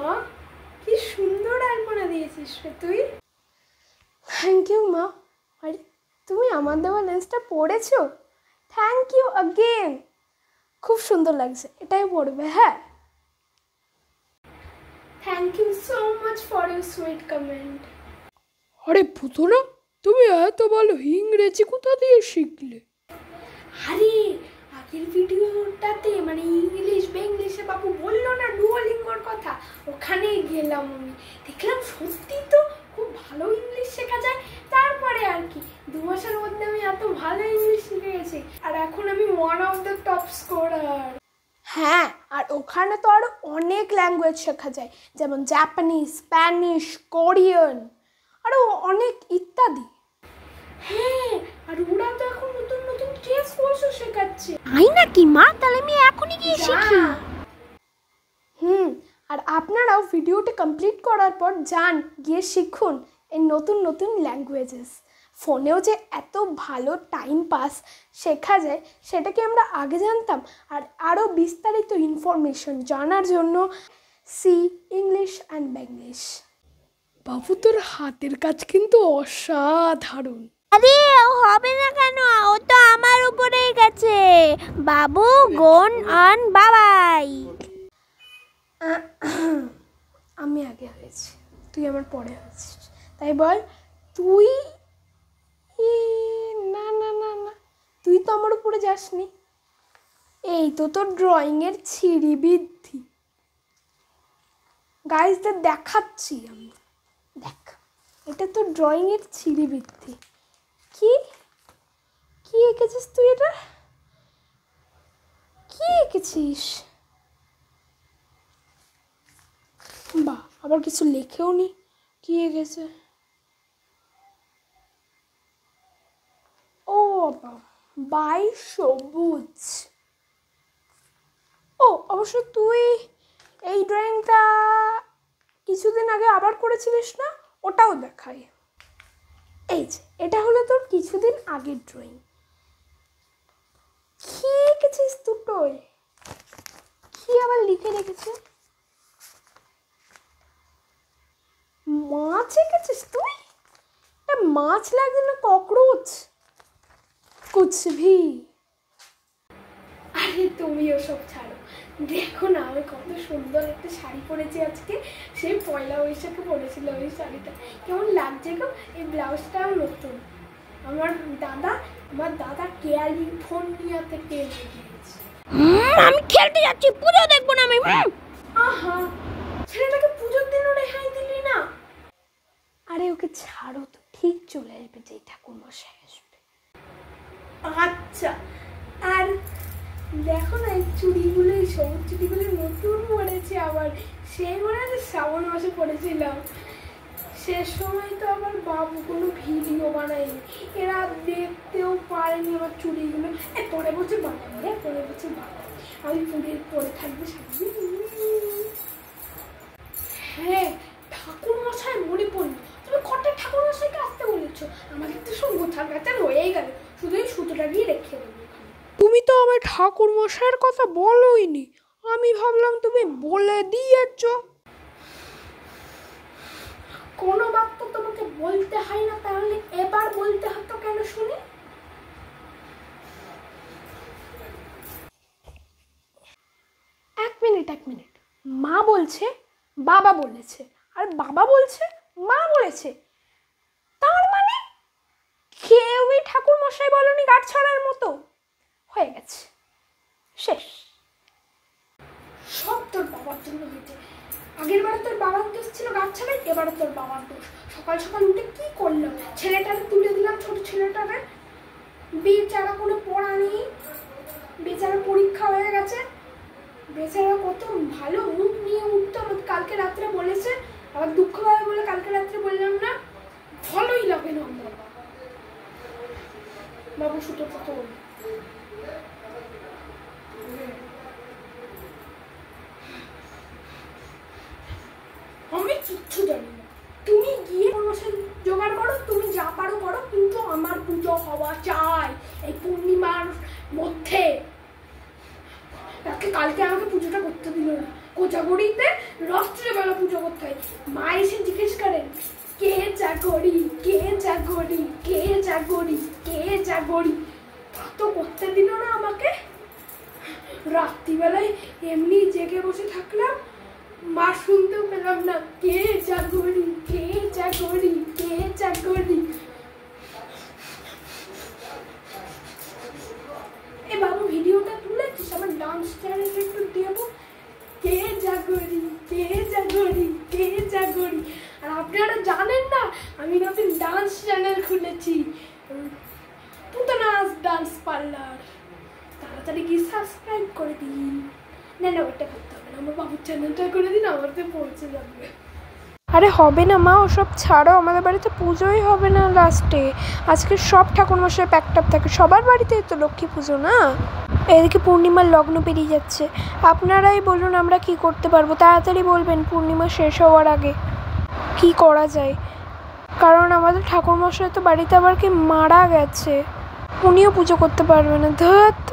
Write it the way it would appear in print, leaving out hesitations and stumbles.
মা, কি সুন্দর আলপনা দিয়েছিস রে তুই। থ্যাংক ইউ মা। আরে তুমি আমার দেওয়া লেন্সটা পরেছো? থ্যাংক ইউ अगेन, খুব সুন্দর লাগছে, এটাই পড়বে। হ্যাঁ, thank you so much for your sweet comment. আরে পুতুলা, তুমি এত ভালো ইংরেজি কোথা দিয়ে শিখলে? আরে আগের ভিডিওটাতে মানে ইংলিশ বেঙ্গলিশে বাবু বললো না ডুওলিঙ্গোর কথা, ওখানে গেলাম আমি, দেখলাম সত্যি তো খুব ভালো ইংলিশ শেখা যায়। তারপরে আর কি 2 মাসের মধ্যে আমি এত ভালো ইংলিশ শিখে গেছি, আর এখন আমি one of the top scorer. হ্যাঁ, আর ওখানে তো আরো অনেক ল্যাঙ্গুয়েজ শেখা যায়, যেমন জাপানিজ, স্প্যানিশ, কোরিয়ান, আরো অনেক ইত্যাদি। হ্যাঁ, আর ওরা তো এখন নতুন নতুন চেস কোর্সও শেখাচ্ছে। আই নাকি মা, তাহলে আমি এখনই গিয়ে শিখি। আর আপনারাও ভিডিওটা কমপ্লিট করার পর যান, গিয়ে শিখুন এই নতুন নতুন ল্যাঙ্গুয়েজেস। ফোনেও যে এত ভালো টাইম পাস শেখা যায় সেটা কি আমরা আগে জানতাম? আর আরও বিস্তারিত ইনফরমেশন জানার জন্য সি ইংলিশ অ্যান্ড বেঙ্গলিশ। বাবু, তোর হাতের কাজ কিন্তু অসাধারণ। আরে ও হবে না কেন, ও তো আমার উপরেই গেছে। বাবু গোন অন, বাবাই। আমি আগে হয়েছি, তুই আমার পরে হয়েছিস, তাই বল তুই। না না না না, তুই তো আমার উপরে যাসনি। এই তো তোর ড্রয়িংয়ের ছিঁড়ি বৃদ্ধি। গাইজদের দেখাচ্ছি আমি, দেখ, এটা তোর ড্রয়িংয়ের ছিঁড়ি বৃদ্ধি। কি কি এঁকেছিস তুই? এটা কি এঁকেছিস? বাহ, আবার কিছু লেখেও নি, কি এঁকেছে? ও বাই সবুজ। ও অবশ্য তুই এই ড্রয়িংটা কিছুদিন আগে আবার করেছিলিস না? ওটাও দেখাই। এই যে এটা হলো তোর কিছুদিন আগের ড্রয়িং। কি এঁকেছিস দুটোই? কি আবার লিখে রেখেছে? মাছ এঁকেছিস তুই? এটা মাছ লাগছে না ককরোচ? কুছ ভি। আরে তুমি ওসব ছাড়ো, দেখো না আমি কত সুন্দর একটা শাড়ি পরেছি আজকে। সেই পয়লা বৈশাখে পরেছিলাম এই শাড়িটা, কেমন লাগছে গো? এই ব্লাউজটাও নতুন, আমার দাদা ক্যালিফোর্নিয়া থেকে এনে দিয়েছে। আমি খেলতে যাচ্ছি, পুজো দেখবো না আমি। আহা, ছেলেটাকে পুজোর দিনও রেহাই দিলি না। আরে ওকে ছাড়ো তো, ঠিক চলে আসবে যে ঠাকুর মশাই আসবে। আচ্ছা, আর দেখো না এই চুড়িগুলো, এই সবুজ চুড়িগুলো নতুন পরেছি আবার, সেই মনে আছে শ্রাবণ মাসে পরেছিলাম। শেষ সময় তো আবার বাবু কোনো ভিডিও বানায়নি, এরা দেখতেও পারেনি আমার চুড়িগুলো। পরে বছর বানাবো রে, পরে বছর বানাবো, আমি পরে থাকবে সারাদিন। হ্যাঁ, ঠাকুর মশাই মনে পড়লো, তুমি কটা ঠাকুর মশাইকে আসতে বলেছো? আমাদের তো সব গোছার গাছা রয়েই গেল, শুধু এই সুতোটা দিয়ে রেখে দেবো। তুমি তো আমার ঠাকুর মশাইয়ের কথা বলোইনি, আমি ভাবলাম তুমি বলে দিয়েছ। কোনো বাক্য তোমাকে বলতে হয় না, তাহলে এবার বলতে হতো কেন শুনি? এক মিনিট, মা বলছে বাবা বলেছে, আর বাবা বলছে মা বলেছে, তার মানে কেউই ঠাকুর মশাই বলনি গাছ ছড়ার মতো। হয়ে গেছে, শেষ। সব তোর বাবার জন্য হয়েছে। আগের বারে তোর বাবার দোষ ছিল গাছ ছাড়াই, এবারে তোর বাবার দোষ। সকাল সকাল উঠে কি করলাম, ছেলেটাকে তুলে দিলাম, ছোট ছেলেটাকে, বেচারা কোনো পড়া নেই, বেচারা পরীক্ষা হয়ে গেছে, বেচারা কত ভালো মুখ নিয়ে উঠতো, আমাকে কালকে রাত্রে বলেছে, আবার দুঃখ পাবে বলে কালকে রাত্রে বললাম না, ভালোই লাগে না আমার। বাবু সুতো কত আমি কিচ্ছু জানি না, তুমি গিয়ে মশাই জোগাড় করো, তুমি যা পারো করো, কিন্তু আমার পুজো হওয়া চাই এই পূর্ণিমার মধ্যে। কালকে আমাকে পুজোটা করতে দিল না। কোজাগরিতে রাত্রেবেলা পুজো করতে হয়। মা এসে জিজ্ঞেস করেন, কে জাগরি, কে জাগরি, কে জাগরি, কে জাগরি। তা তো করতে দিল না আমাকে। রাত্রিবেলায় এমনি জেগে বসে থাকলাম, মা শুনতেও পেলাম না, কে জাগরি, কে জাগরি, কে জাগরি। এ বাবু ভিডিওটা তুলেছিস, আমার ডান্স চ্যানেলে একটু দেবো। কে জাগরি, কে জাগরি, কে জাগরি। আর আপনারা জানেন না আমি নতুন ডান্স চ্যানেল খুলেছি, পুতনাস ডান্স পার্লার। তাড়াতাড়ি গিয়ে সাবস্ক্রাইব করে দিন। না না, ওটা করতে হবে না, আমার বাবুর চ্যানেলটা করে দিন, আমারতে পৌঁছে যাবে। আরে হবে না মা, ওসব ছাড়ো, আমাদের বাড়িতে পুজোই হবে না লাস্টে। আজকে সব ঠাকুরমশাই প্যাকটাপ থাকে, সবার বাড়িতেই তো লক্ষ্মী পুজো না। এদিকে পূর্ণিমার লগ্ন পেরিয়ে যাচ্ছে, আপনারাই বলুন আমরা কি করতে পারবো। তাড়াতাড়ি বলবেন পূর্ণিমা শেষ হওয়ার আগে কি করা যায়, কারণ আমাদের ঠাকুরমশাই তো বাড়িতে আবার কি মারা গেছে, উনিও পুজো করতে পারবে না। ধুত।